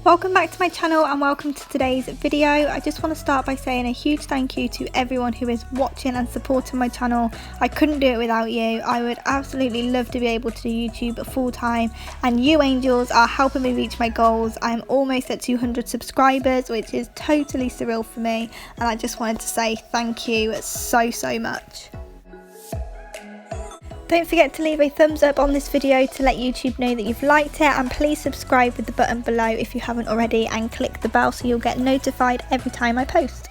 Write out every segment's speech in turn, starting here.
Welcome back to my channel and welcome to today's video. I just want to start by saying a huge thank you to everyone who is watching and supporting my channel. I couldn't do it without you. I would absolutely love to be able to do YouTube full time, and you angels are helping me reach my goals. I'm almost at 200 subscribers, which is totally surreal for me, and I just wanted to say thank you so much. Don't forget to leave a thumbs up on this video to let YouTube know that you've liked it, and please subscribe with the button below if you haven't already, and click the bell so you'll get notified every time I post.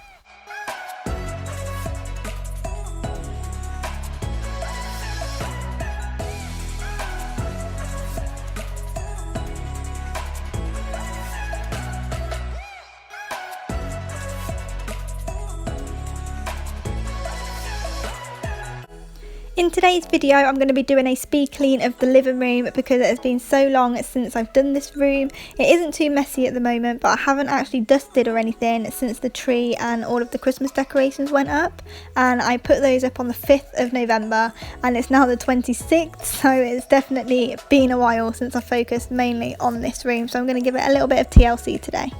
In today's video, I'm going to be doing a speed clean of the living room because it has been so long since I've done this room. It isn't too messy at the moment, but I haven't actually dusted or anything since the tree and all of the Christmas decorations went up, and I put those up on the 5th of November and it's now the 26th, so it's definitely been a while since I focused mainly on this room, so I'm going to give it a little bit of TLC today.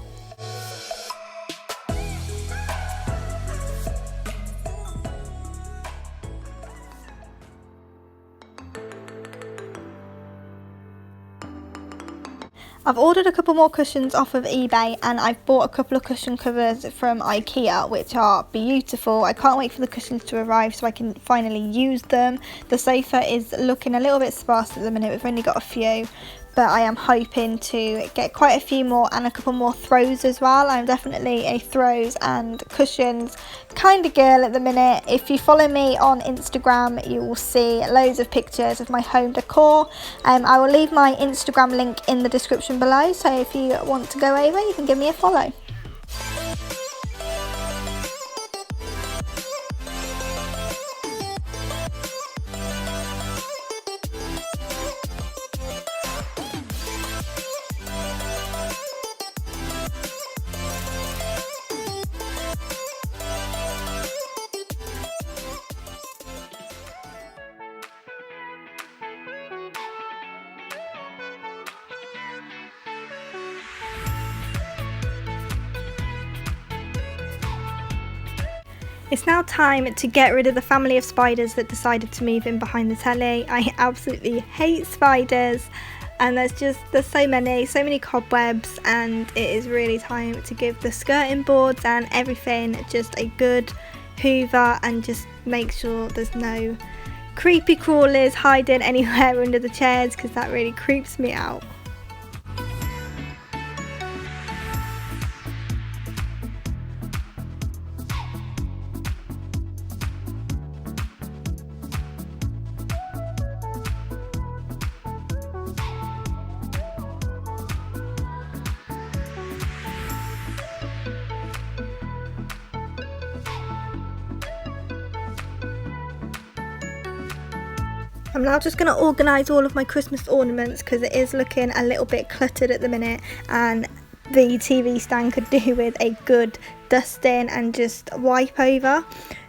I've ordered a couple more cushions off of eBay, and I've bought a couple of cushion covers from IKEA, which are beautiful. I can't wait for the cushions to arrive so I can finally use them. The sofa is looking a little bit sparse at the minute. We've only got a few, but I am hoping to get quite a few more and a couple more throws as well. I'm definitely a throws and cushions kind of girl at the minute. If you follow me on Instagram, you will see loads of pictures of my home decor. I will leave my Instagram link in the description below, so if you want to go over, you can give me a follow. It's now time to get rid of the family of spiders that decided to move in behind the telly. I absolutely hate spiders, and there's so many cobwebs, and it is really time to give the skirting boards and everything just a good hoover and just make sure there's no creepy crawlers hiding anywhere under the chairs, because that really creeps me out. I'm now just going to organise all of my Christmas ornaments because it is looking a little bit cluttered at the minute, and the TV stand could do with a good dusting and just wipe over.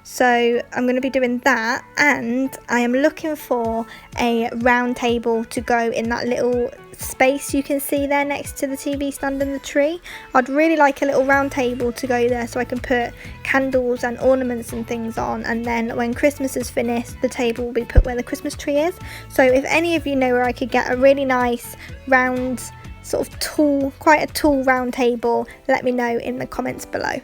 So I'm going to be doing that, and I am looking for a round table to go in that little space you can see there next to the TV stand and the tree. I'd really like a little round table to go there so I can put candles and ornaments and things on, and then when Christmas is finished, the table will be put where the Christmas tree is. So if any of you know where I could get a really nice round, sort of tall, quite a tall round table, let me know in the comments below.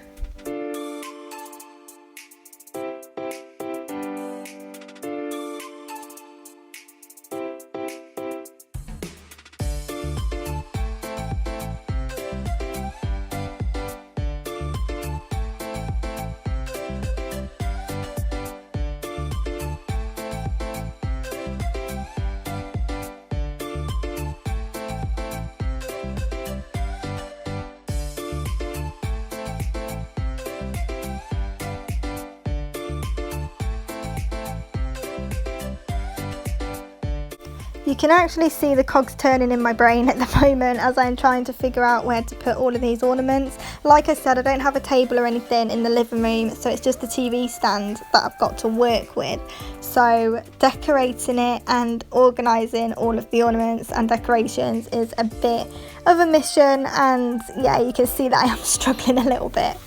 You can actually see the cogs turning in my brain at the moment as I'm trying to figure out where to put all of these ornaments. Like I said, I don't have a table or anything in the living room, so it's just the TV stand that I've got to work with. So decorating it and organising all of the ornaments and decorations is a bit of a mission, and yeah, you can see that I am struggling a little bit.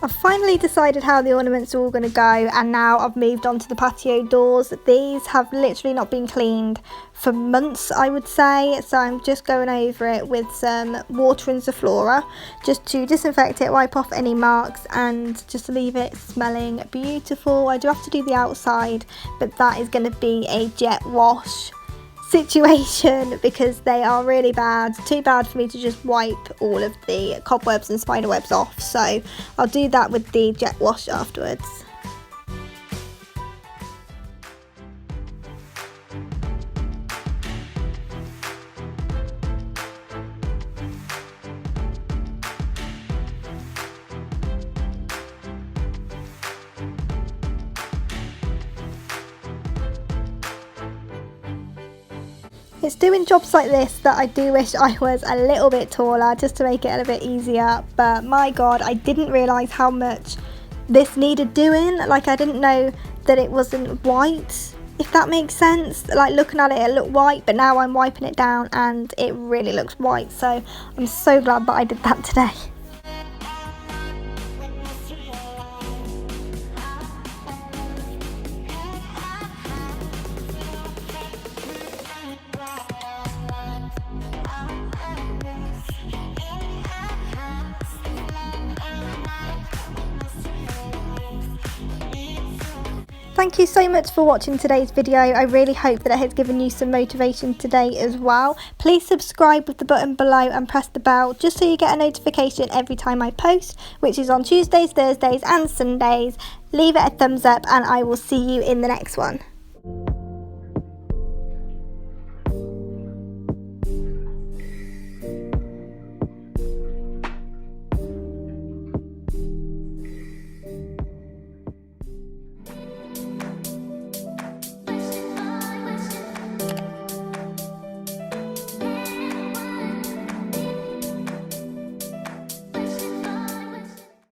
I've finally decided how the ornaments are all going to go, and now I've moved on to the patio doors. These have literally not been cleaned for months, I would say, so I'm just going over it with some water and Zaflora just to disinfect it, wipe off any marks, and just leave it smelling beautiful. I do have to do the outside, but that is going to be a jet wash situation because they are really bad. Too bad for me to just wipe all of the cobwebs and spider webs off, so I'll do that with the jet wash afterwards. It's doing jobs like this that I do wish I was a little bit taller just to make it a little bit easier, but my god, I didn't realise how much this needed doing. Like, I didn't know that it wasn't white, if that makes sense. Like, looking at it, it looked white, but now I'm wiping it down and it really looks white, so I'm so glad that I did that today. Thank you so much for watching today's video. I really hope that it has given you some motivation today as well. Please subscribe with the button below and press the bell just so you get a notification every time I post, which is on Tuesdays, Thursdays and Sundays. Leave it a thumbs up and I will see you in the next one.